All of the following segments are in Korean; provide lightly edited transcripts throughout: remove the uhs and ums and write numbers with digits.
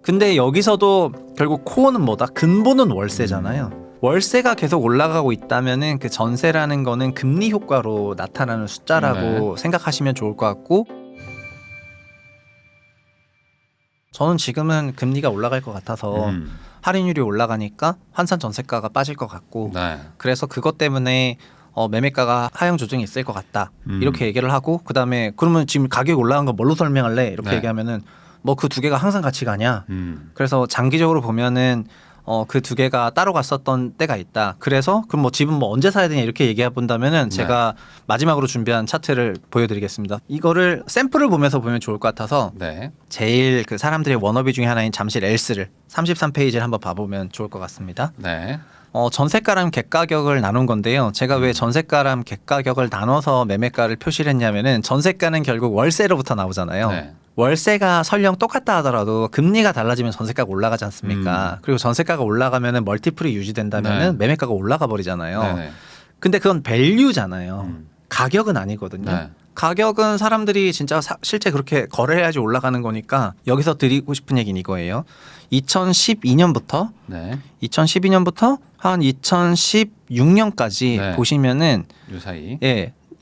근데 여기서도 결국 코어는 뭐다? 근본은 월세잖아요. 월세가 계속 올라가고 있다면은 그 전세라는 거는 금리 효과로 나타나는 숫자라고 생각하시면 좋을 것 같고, 저는 지금은 금리가 올라갈 것 같아서 할인율이 올라가니까 환산 전세가가 빠질 것 같고, 그래서 그것 때문에 매매가가 하향 조정이 있을 것 같다 이렇게 얘기를 하고, 그다음에 그러면 지금 가격이 올라간 거 뭘로 설명할래? 이렇게 얘기하면은 뭐 그 두 개가 항상 같이 가냐? 그래서 장기적으로 보면은 그 두 개가 따로 갔었던 때가 있다. 그래서 그럼 뭐 집은 뭐 언제 사야 되냐 이렇게 얘기해 본다면은 제가 마지막으로 준비한 차트를 보여드리겠습니다. 이거를 샘플을 보면서 보면 좋을 것 같아서 제일 그 사람들의 워너비 중에 하나인 잠실 엘스를 33페이지를 한번 봐보면 좋을 것 같습니다. 전세가랑 객가격을 나눈 건데요. 제가 왜 전세가랑 객가격을 나눠서 매매가를 표시를 했냐면은 전세가는 결국 월세로부터 나오잖아요. 월세가 설령 똑같다 하더라도 금리가 달라지면 전세가가 올라가지 않습니까? 그리고 전세가가 올라가면은 멀티플이 유지된다면은 매매가가 올라가 버리잖아요. 근데 그건 밸류잖아요. 가격은 아니거든요. 가격은 사람들이 진짜 실제 그렇게 거래해야지 올라가는 거니까 여기서 드리고 싶은 얘기는 이거예요. 2012년부터 한 2016년까지 보시면은 요 사이.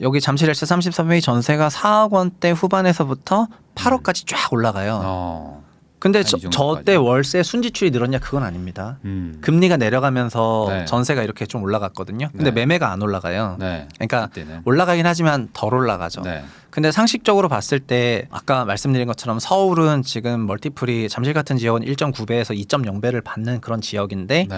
여기 잠실 엘스 33페이지 전세가 4억 원대 후반에서부터 8억까지 쫙 올라가요. 근데 저때 월세 순지출이 늘었냐? 그건 아닙니다. 금리가 내려가면서 전세가 이렇게 좀 올라갔거든요. 근데 매매가 안 올라가요. 그러니까 그때는. 올라가긴 하지만 덜 올라가죠. 근데 상식적으로 봤을 때 아까 말씀드린 것처럼 서울은 지금 멀티플이 잠실 같은 지역은 1.9배에서 2.0배를 받는 그런 지역인데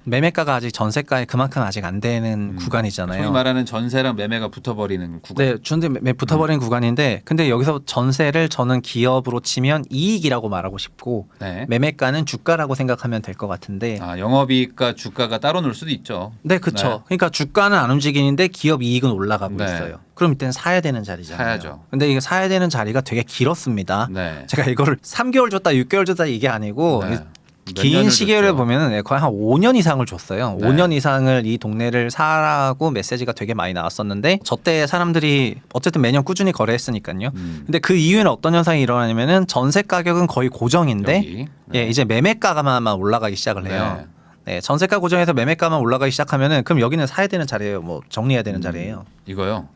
매매가가 아직 전세가에 그만큼 아직 안 되는 구간이잖아요. 소위 말하는 전세랑 매매가 붙어버리는 구간. 네, 준데 붙어버리는 구간인데, 근데 여기서 전세를 저는 기업으로 치면 이익이라고 말하고 싶고, 매매가는 주가라고 생각하면 될 것 같은데. 영업이익과 주가가 따로 놀 수도 있죠. 네, 그렇죠. 그러니까 주가는 안 움직이는데 기업 이익은 올라가고 있어요. 그럼 이때는 사야 되는 자리잖아요. 사야죠. 근데 이게 사야 되는 자리가 되게 길었습니다. 제가 이거를 3개월 줬다, 6개월 줬다 이게 아니고. 긴 시계를 보면은 거의 한 5년 이상을 줬어요. 5년 이상을 이 동네를 사라고 메시지가 되게 많이 나왔었는데, 저때 사람들이 어쨌든 매년 꾸준히 거래했으니까요. 근데 그 이후에는 어떤 현상이 일어나냐면은 전세 가격은 거의 고정인데 이제 매매가만 올라가기 시작을 해요. 전세가 고정해서 매매가만 올라가기 시작하면은 그럼 여기는 사야 되는 자리예요. 뭐 정리해야 되는 자리예요. 이거요?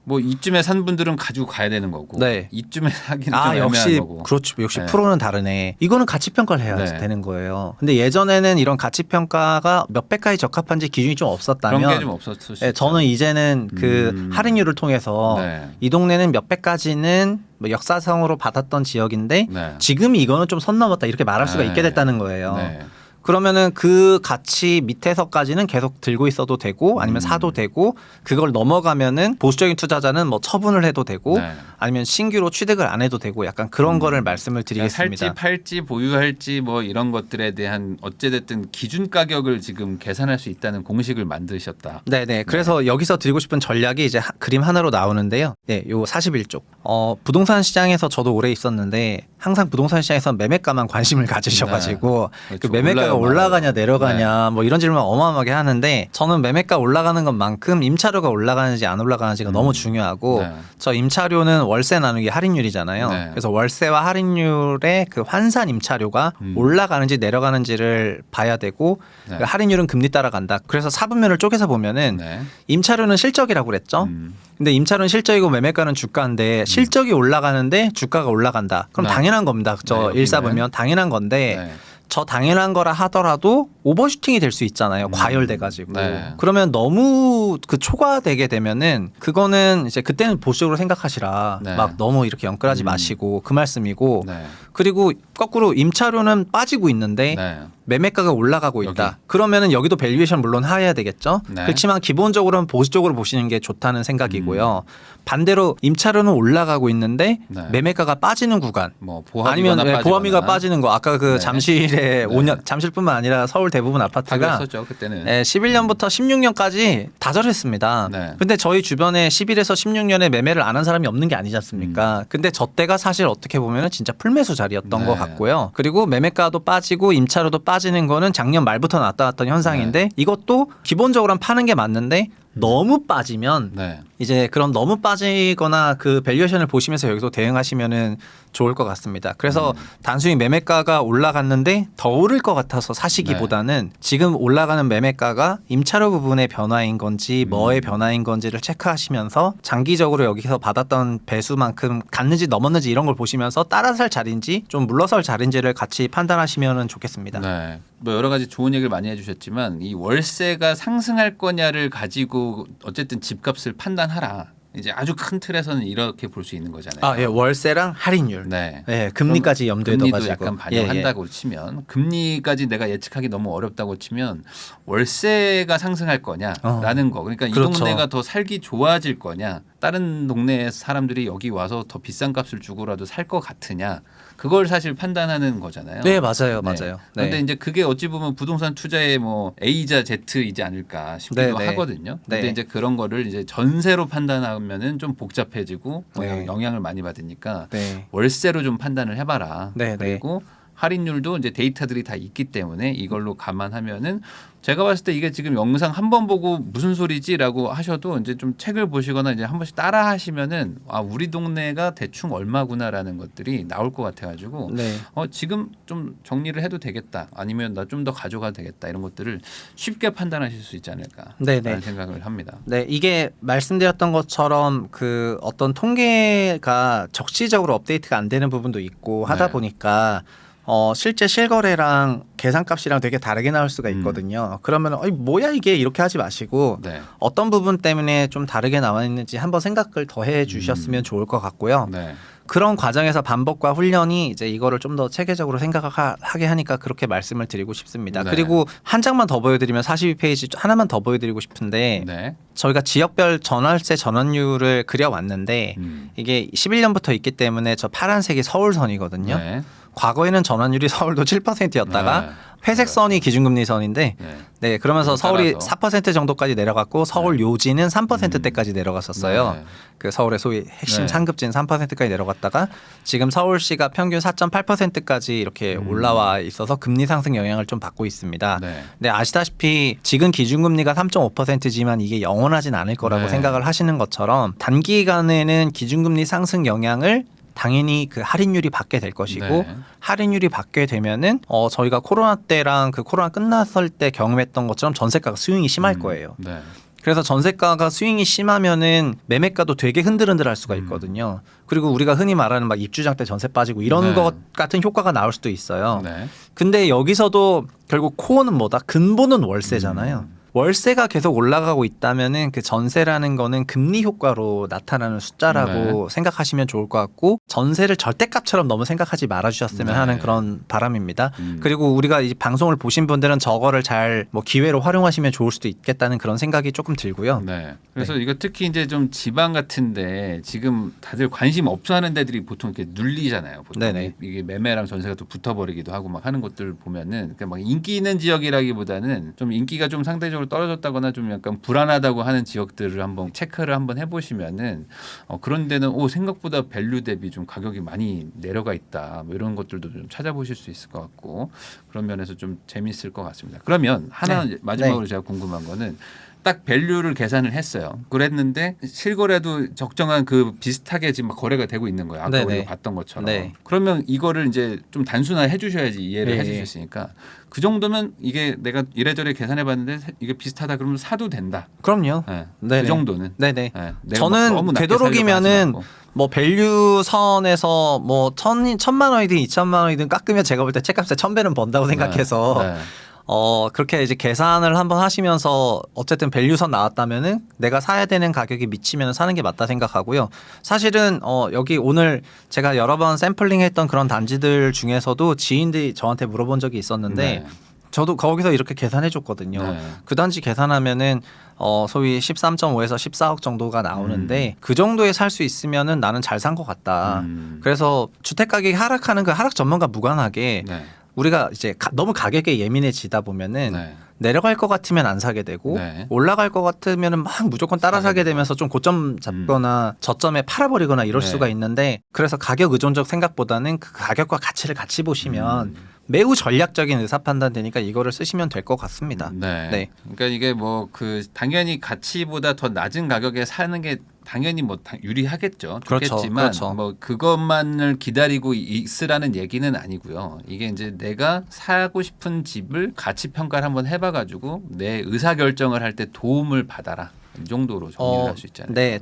뭐 이쯤에 산 분들은 가지고 가야 되는 거고 이쯤에 사기는 좀 애매한 역시 거고. 그렇죠. 역시 프로는 다르네. 이거는 가치 평가를 해야 되는 거예요. 근데 예전에는 이런 가치 평가가 몇 배까지 적합한지 기준이 좀 없었다면, 그런 게 좀 없었을 수 있죠. 저는 이제는 그 할인율을 통해서 이 동네는 몇 배까지는 뭐 역사상으로 받았던 지역인데 지금 이거는 좀 선 넘었다 이렇게 말할 수가 있게 됐다는 거예요. 그러면은 그 가치 밑에서까지는 계속 들고 있어도 되고 아니면 사도 되고, 그걸 넘어가면은 보수적인 투자자는 뭐 처분을 해도 되고 아니면 신규로 취득을 안 해도 되고, 약간 그런 거를 말씀을 드리겠습니다. 살지 팔지 보유할지 뭐 이런 것들에 대한 어찌됐든 기준 가격을 지금 계산할 수 있다는 공식을 만드셨다. 그래서 여기서 드리고 싶은 전략이 이제 그림 하나로 나오는데요. 요 41쪽. 부동산 시장에서 저도 오래 있었는데 항상 부동산 시장에서 매매가만 관심을 가지셔가지고 그 매매가가 올라가냐 내려가냐 뭐 이런 질문 어마어마하게 하는데, 저는 매매가 올라가는 것만큼 임차료가 올라가는지 안 올라가는지가 너무 중요하고, 저 임차료는 월세 나누기 할인율이잖아요. 그래서 월세와 할인율의 그 환산 임차료가 올라가는지 내려가는지를 봐야 되고, 그 할인율은 금리 따라간다. 그래서 사분면을 쪼개서 보면은 임차료는 실적이라고 그랬죠. 근데 임차료는 실적이고 매매가는 주가인데 실적이 올라가는데 주가가 올라간다. 그럼 당연한 겁니다. 저 일사보면 당연한 건데, 저 당연한 거라 하더라도 오버슈팅이 될 수 있잖아요. 과열돼가지고. 그러면 너무 그 초과되게 되면은 그거는 이제 그때는 보수적으로 생각하시라. 막 너무 이렇게 연끌하지 마시고 그 말씀이고. 그리고 거꾸로 임차료는 빠지고 있는데 매매가가 올라가고 있다. 그러면은 여기도 밸류에이션 물론 해야 되겠죠. 그렇지만 기본적으로는 보수적으로 보시는 게 좋다는 생각이고요. 반대로 임차료는 올라가고 있는데 매매가가 빠지는 구간, 뭐 아니면 보합비가 빠지는 거, 아까 그 잠실에 5년, 잠실뿐만 아니라 서울 대부분 아파트가 11년부터 16년까지 다 저랬습니다. 근데 저희 주변에 11에서 16년에 매매를 안 한 사람이 없는 게 아니지 않습니까? 근데 저 때가 사실 어떻게 보면 진짜 풀매수 자리였던 것 같고요. 그리고 매매가도 빠지고 임차료도 빠지는 거는 작년 말부터 나타났던 현상인데, 이것도 기본적으로는 파는 게 맞는데 너무 빠지면 이제 그런 너무 빠지거나 그 밸류에이션을 보시면서 여기서 대응하시면은 좋을 것 같습니다. 그래서 단순히 매매가가 올라갔는데 더 오를 것 같아서 사시기보다는 지금 올라가는 매매가가 임차료 부분의 변화인 건지 뭐의 변화인 건지를 체크하시면서 장기적으로 여기서 받았던 배수만큼 갔는지 넘었는지 이런 걸 보시면서 따라 살 자리인지 좀 물러설 자리인지를 같이 판단하시면 좋겠습니다. 네. 뭐 여러 가지 좋은 얘기를 많이 해주셨지만 이 월세가 상승할 거냐를 가지고 어쨌든 집값을 판단하라. 이제 아주 큰 틀에서는 이렇게 볼 수 있는 거잖아요. 아, 예, 월세랑 할인율, 네. 예, 금리까지 염두에 금리도 둬가지고 약간 반영한다고 치면 금리까지 내가 예측하기 너무 어렵다고 치면 월세가 상승할 거냐라는 거. 그러니까 이 그렇죠. 동네가 더 살기 좋아질 거냐, 다른 동네 사람들이 여기 와서 더 비싼 값을 주고라도 살 것 같으냐. 그걸 사실 판단하는 거잖아요. 네, 맞아요, 네. 맞아요. 그런데 네. 이제 그게 어찌 보면 부동산 투자의 뭐 A자 Z이지 않을까 싶기도 네, 네. 하거든요. 근데 네. 이제 그런 거를 이제 전세로 판단하면은 좀 복잡해지고 네. 영향을 많이 받으니까 네. 월세로 좀 판단을 해봐라. 네, 네. 그리고 할인율도 이제 데이터들이 다 있기 때문에 이걸로 감안하면은 제가 봤을 때 이게 지금 영상 한 번 보고 무슨 소리지라고 하셔도 이제 좀 책을 보시거나 이제 한 번씩 따라 하시면은 아 우리 동네가 대충 얼마구나라는 것들이 나올 것 같아가지고 네. 지금 좀 정리를 해도 되겠다 아니면 나 좀 더 가져가도 되겠다 이런 것들을 쉽게 판단하실 수 있지 않을까라는 네. 생각을 합니다. 네, 이게 말씀드렸던 것처럼 그 어떤 통계가 적시적으로 업데이트가 안 되는 부분도 있고 하다 네. 보니까 실제 실거래랑 계산값이랑 되게 다르게 나올 수가 있거든요. 그러면 뭐야 이게 이렇게 하지 마시고 네. 어떤 부분 때문에 좀 다르게 나와 있는지 한번 생각을 더 해 주셨으면 좋을 것 같고요. 네. 그런 과정에서 반복과 훈련이 이제 이거를 좀 더 체계적으로 생각하게 하니까 그렇게 말씀을 드리고 싶습니다. 네. 그리고 한 장만 더 보여드리면 42페이지 하나만 더 보여드리고 싶은데 네. 저희가 지역별 전월세 전원율을 그려왔는데 이게 11년부터 있기 때문에 저 파란색이 서울선이거든요. 네. 과거에는 전환율이 서울도 7%였다가 네. 회색 선이 기준금리 선인데 네. 네 그러면서 서울이 따라서. 4% 정도까지 내려갔고 서울 요지는 3%대까지 내려갔었어요. 네. 그 서울의 소위 핵심 네. 상급진 3%까지 내려갔다가 지금 서울시가 평균 4.8%까지 이렇게 올라와 있어서 금리 상승 영향을 좀 받고 있습니다. 네. 근데 아시다시피 지금 기준금리가 3.5%지만 이게 영원하진 않을 거라고 네. 생각을 하시는 것처럼 단기간에는 기준금리 상승 영향을 당연히 그 할인율이 받게 될 것이고 네. 할인율이 받게 되면은 저희가 코로나 때랑 그 코로나 끝났을 때 경험했던 것처럼 전세가가 스윙이 심할 거예요. 네. 그래서 전세가가 스윙이 심하면은 매매가도 되게 흔들흔들할 수가 있거든요. 그리고 우리가 흔히 말하는 막 입주장 때 전세 빠지고 이런 네. 것 같은 효과가 나올 수도 있어요. 네. 근데 여기서도 결국 코어는 뭐다? 근본은 월세잖아요. 월세가 계속 올라가고 있다면은 그 전세라는 거는 금리 효과로 나타나는 숫자라고 생각하시면 좋을 것 같고 전세를 절대값처럼 너무 생각하지 말아주셨으면 네. 하는 그런 바람입니다. 그리고 우리가 이 방송을 보신 분들은 저거를 잘 뭐 기회로 활용하시면 좋을 수도 있겠다는 그런 생각이 조금 들고요. 네. 그래서 이거 특히 이제 좀 지방 같은데 지금 다들 관심 없어하는 데들이 보통 이렇게 눌리잖아요. 보통 네네. 이게 매매랑 전세가 또 붙어버리기도 하고 막 하는 것들 보면은 그러니까 막 인기 있는 지역이라기보다는 좀 인기가 좀 상대적으로 떨어졌다거나 좀 약간 불안하다고 하는 지역들을 한번 체크를 한번 해보시면은 그런 데는 생각보다 밸류 대비 좀 가격이 많이 내려가 있다. 뭐 이런 것들도 좀 찾아보실 수 있을 것 같고 그런 면에서 좀 재밌을 것 같습니다. 그러면 하나 마지막으로 제가 궁금한 거는 딱 밸류를 계산을 했어요. 그랬는데 실거래도 적정한 그 비슷하게 지금 막 거래가 되고 있는 거예요. 아까 네네. 우리가 봤던 것처럼. 네. 그러면 이거를 이제 좀 단순화해 주셔야지 이해를 네. 해 주셨으니까 그 정도면 이게 내가 이래저래 계산해 봤는데 이게 비슷하다 그러면 사도 된다. 그럼요. 네. 네네. 그 정도는. 네네. 네. 내가 막 저는 너무 낮게 되도록이면은 살려고 하지 말고. 뭐 밸류 선에서 뭐 1,000만 원이든 2,000만 원이든 깎으면 제가 볼 때 채값에 1,000배는 번다고 생각해서 네. 그렇게 이제 계산을 한번 하시면서 어쨌든 밸류선 나왔다면은 내가 사야 되는 가격이 미치면 사는 게 맞다 생각하고요. 사실은 여기 오늘 제가 여러 번 샘플링 했던 그런 단지들 중에서도 지인들이 저한테 물어본 적이 있었는데 네. 저도 거기서 이렇게 계산해 줬거든요. 네. 그 단지 계산하면은 소위 13.5에서 14억 정도가 나오는데 그 정도에 살 수 있으면은 나는 잘 산 것 같다. 그래서 주택 가격이 하락하는 그 하락 전망과 무관하게 네. 우리가 이제 너무 가격에 예민해지다 보면은 네. 내려갈 것 같으면 안 사게 되고 네. 올라갈 것 같으면은 막 무조건 따라 사게 되면서 좀 고점 잡거나 저점에 팔아버리거나 이럴 네. 수가 있는데 그래서 가격 의존적 생각보다는 그 가격과 가치를 같이 보시면 매우 전략적인 의사 판단 되니까 이거를 쓰시면 될 것 같습니다. 네. 네. 그러니까 이게 뭐 그 당연히 가치보다 더 낮은 가격에 사는 게 당연히 뭐 유리하겠죠. 그렇죠. 좋겠지만 그렇죠. 뭐 그것만을 기다리고 있으라는 얘기는 아니고요. 이게 이제 내가 사고 싶은 집을 가치 평가를 한번 해봐가지고 내 의사 결정을 할 때 도움을 받아라. 이 정도로 정리를 할 수 있잖아요. 네,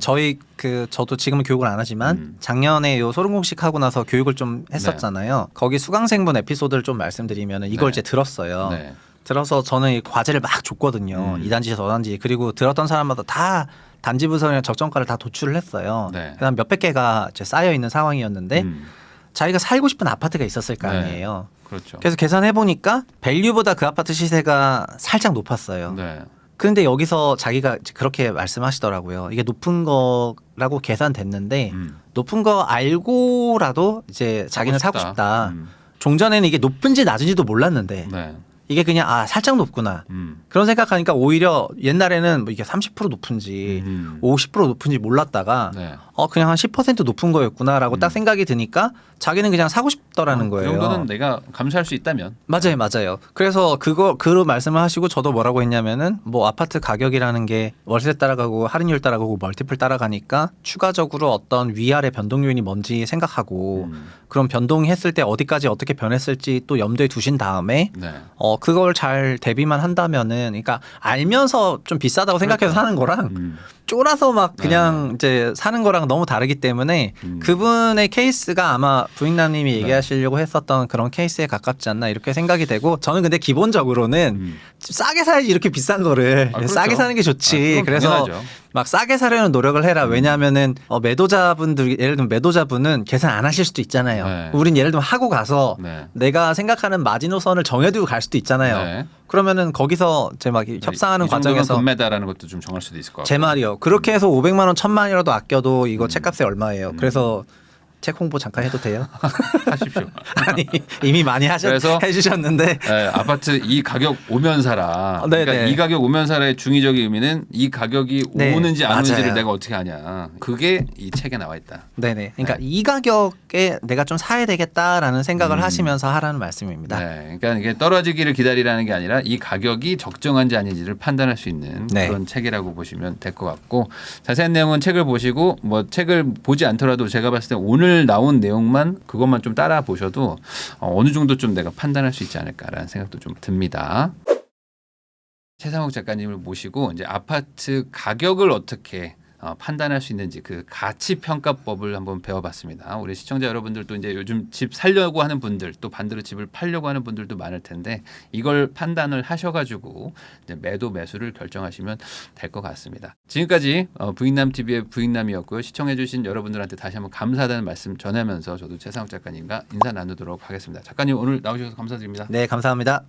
저도 지금은 교육을 안 하지만 작년에 요 소름 공식 하고 나서 교육을 좀 했었잖아요. 거기 수강생분 에피소드를 좀 말씀드리면 이걸 네. 이제 들었어요. 네. 들어서 저는 이 과제를 막 줬거든요. 이 단지에서 저 단지 그리고 들었던 사람마다 다 단지 부서의 적정가를 다 도출을 했어요. 네. 그다음 몇백 개가 이제 쌓여 있는 상황이었는데 음. 자기가 살고 싶은 아파트가 있었을 거 네. 아니에요. 그렇죠. 그래서 계산해 보니까 밸류보다 그 아파트 시세가 살짝 높았어요. 네. 그런데 여기서 자기가 이제 그렇게 말씀하시더라고요. 이게 높은 거라고 계산됐는데 높은 거 알고라도 이제 자기는 사고 싶다. 종전에는 이게 높은지 낮은지도 몰랐는데 네. 이게 그냥 살짝 높구나. 그런 생각하니까 오히려 옛날에는 뭐 이게 30% 높은지 50% 높은지 몰랐다가 네. 그냥 한 10% 높은 거였구나라고 딱 생각이 드니까 자기는 그냥 사고 싶더라는 거예요. 그 정도는 내가 감수할 수 있다면. 맞아요. 그래서 그런 말씀을 하시고 저도 뭐라고 했냐면은 뭐 아파트 가격이라는 게 월세 따라가고 할인율 따라가고 멀티플 따라가니까 추가적으로 어떤 위아래 변동 요인이 뭔지 생각하고 그런 변동했을 때 어디까지 어떻게 변했을지 또 염두에 두신 다음에 네. 그걸 잘 대비만 한다면은 그러니까 알면서 좀 비싸다고 생각해서 사는 거랑 쫄아서 막 그냥 이제 사는 거랑 너무 다르기 때문에 그분의 케이스가 아마 부익남님이 얘기하시려고 했었던 그런 케이스에 가깝지 않나 이렇게 생각이 되고 저는 근데 기본적으로는 싸게 사야지 이렇게 비싼 거를 그렇죠. 싸게 사는 게 좋지. 그건 그래서 당연하죠. 막 싸게 사려는 노력을 해라. 왜냐하면은 매도자분들 예를 들면 매도자분은 계산 안 하실 수도 있잖아요. 네. 우린 예를 들면 하고 가서 네. 내가 생각하는 마지노선을 정해두고 갈 수도 있잖아요. 네. 그러면은 거기서 이제 막 협상하는 이 정도는 과정에서 금매다라는 것도 좀 정할 수도 있을 것 같고. 제 말이요. 그렇게 해서 500만 원, 1000만 원이라도 아껴도 이거 책값이 얼마예요. 그래서 책 홍보 잠깐 해도 돼요? 하십시오. 아니 이미 많이 그래서 해주셨는데 네, 아파트 이 가격 오면 사라. 네네. 그러니까 이 가격 오면 사라의 중의적인 의미는 이 가격이 네, 오는지 안 오는지를 맞아요. 내가 어떻게 아냐. 그게 이 책에 나와 있다. 네네. 그러니까 이 가격에 내가 좀 사야 되겠다라는 생각을 하시면서 하라는 말씀입니다. 네, 그러니까 이게 떨어지기를 기다리라는 게 아니라 이 가격이 적정한지 아닌지를 판단할 수 있는 네. 그런 책이라고 보시면 될 것 같고 자세한 내용은 책을 보시고 뭐 책을 보지 않더라도 제가 봤을 때 오늘 나온 내용만 그것만 좀 따라 보셔도 어느 정도 좀 내가 판단할 수 있지 않을까라는 생각도 좀 듭니다. 최상욱 작가님을 모시고 이제 아파트 가격을 어떻게 판단할 수 있는지 그 가치 평가법을 한번 배워봤습니다. 우리 시청자 여러분들도 이제 요즘 집 살려고 하는 분들 또 반대로 집을 팔려고 하는 분들도 많을 텐데 이걸 판단을 하셔가지고 이제 매도 매수를 결정하시면 될 것 같습니다. 지금까지 부익남 TV의 부익남이었고요. 시청해주신 여러분들한테 다시 한번 감사하다는 말씀 전하면서 저도 최상욱 작가님과 인사 나누도록 하겠습니다. 작가님 오늘 나오셔서 감사드립니다. 네, 감사합니다.